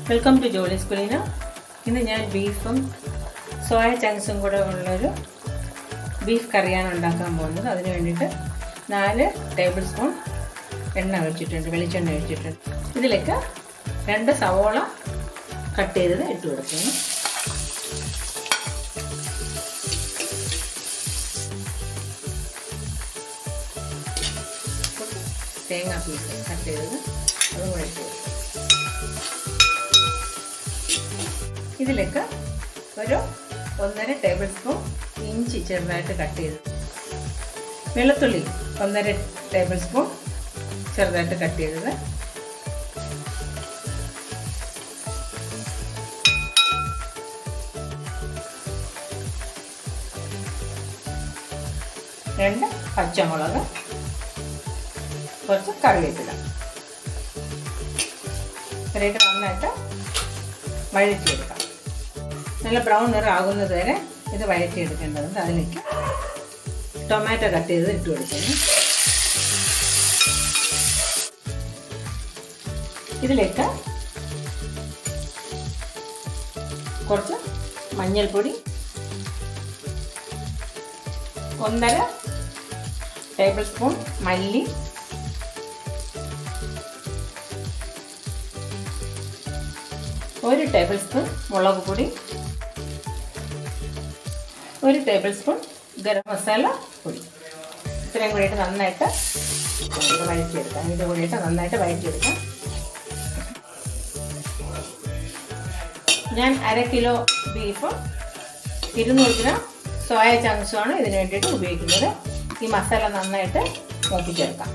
Welcome to Jolly's കുലീന. ഇന്ന് ഞാൻ ബീഫും സോയ ചങ്ക്സും കൂടെ ഉള്ളൊരു ബീഫ് കറിയാണ് ഉണ്ടാക്കാൻ പോകുന്നത്. അതിന് വേണ്ടിയിട്ട് 4 ടേബിൾ സ്പൂൺ വെളിച്ചെണ്ണ ഒഴിച്ചിട്ടുണ്ട്. ഇതിലേക്ക് 2 സവോള കട്ട് ചെയ്തത് ഇട്ട് കൊടുക്കുന്നു. തേങ്ങ പീസ് കട്ട് ചെയ്തത് അതും കൂടെ ഇട്ട് കൊടുക്കും. ഇതിലേക്ക് ഒരു 1.5 ടേബിൾ സ്പൂൺ ഇഞ്ചി ചെറുതായിട്ട് കട്ട് ചെയ്ത്, വെളുത്തുള്ളി 1.5 ടേബിൾ സ്പൂൺ ചെറുതായിട്ട് കട്ട് ചെയ്തത്, രണ്ട് പച്ചമുളക്, കുറച്ച് കറിവേപ്പില ഇത്രയൊക്കെ നന്നായിട്ട് വഴറ്റിയെടുക്കാം. നല്ല ബ്രൗൺ നിറം ആകുന്നത് വരെ ഇത് വഴറ്റിയെടുക്കേണ്ടതുണ്ട്. അതിലേക്ക് ടൊമാറ്റോ കട്ട് ചെയ്ത് ഇട്ട് കൊടുക്കുന്നു. ഇതിലേക്ക് കുറച്ച് മഞ്ഞൾപ്പൊടി, 1.5 ടേബിൾ സ്പൂൺ മല്ലി, 1 ടേബിൾ സ്പൂൺ മുളക് പൊടി, 1 ടേബിൾ സ്പൂൺ ഗരം മസാല പൊടി. ഇത്രയും കൂടിയിട്ട് നന്നായിട്ട് വഴറ്റിയെടുക്കാം. ഇതിൻ്റെ കൂടിയിട്ട് നന്നായിട്ട് വഴറ്റിയെടുക്കാം. ഞാൻ 1/2 കിലോ ബീഫും 200 ഗ്രാം സോയ ചങ്ക്സുമാണ് ഇതിന് വേണ്ടിയിട്ട് ഉപയോഗിക്കുന്നത്. ഈ മസാല നന്നായിട്ട് മൂപ്പിച്ചെടുക്കാം.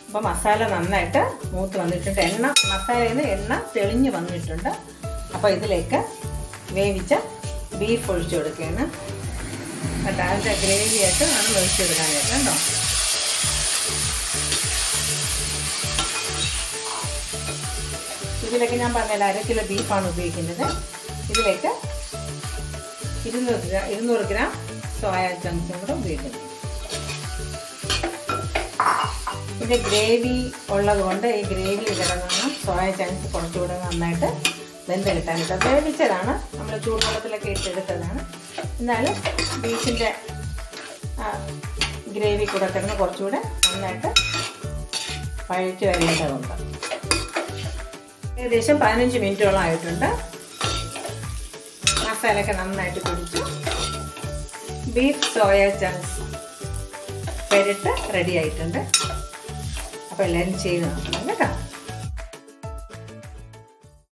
അപ്പോൾ മസാല നന്നായിട്ട് മൂത്ത് വന്നിട്ടുണ്ട്. മസാലയിൽ നിന്ന് എണ്ണ തെളിഞ്ഞ് വന്നിട്ടുണ്ട്. അപ്പോൾ ഇതിലേക്ക് വേവിച്ച ബീഫ് ഒഴിച്ചു കൊടുക്കുകയാണ്. കേട്ടോ, അതിൻ്റെ ഗ്രേവിയായിട്ട് ആണ് ഒഴിച്ചെടുക്കാനായിട്ട്. കണ്ടോ, ഇതിലേക്ക് ഞാൻ പറഞ്ഞില്ല 1/2 കിലോ ബീഫാണ് ഉപയോഗിക്കുന്നത്. ഇതിലേക്ക് 200 ഗ്രാം സോയ ചങ്ക്സും കൂടെ ഉപയോഗിക്കുന്നു. ഇത് ഗ്രേവി ഉള്ളത് കൊണ്ട് ഈ ഗ്രേവി കിടന്ന സോയ ചങ്ക്സ് കുറച്ചുകൂടെ നന്നായിട്ട് വെന്ത് കിട്ടാനായിട്ട് വേവിച്ചതാണ്. നമ്മൾ ചൂടുവെള്ളത്തിലൊക്കെ ഇട്ടെടുത്തതാണ്. എന്നാലും ബീഫിൻ്റെ ഗ്രേവി കൂടെ കിടന്ന് കുറച്ചുകൂടെ നന്നായിട്ട് വഴറ്റി വരേണ്ടതുണ്ട്. ഏകദേശം 15 മിനിറ്റോളം ആയിട്ടുണ്ട്. മസാലയൊക്കെ നന്നായിട്ട് പിടിച്ചു. ബീഫ് സോയ ചങ്ക്സ് പെരട്ട് റെഡി ആയിട്ടുണ്ട്. അപ്പോൾ എല്ലാവരും ചെയ്ത് നോക്കണം കേട്ടോ.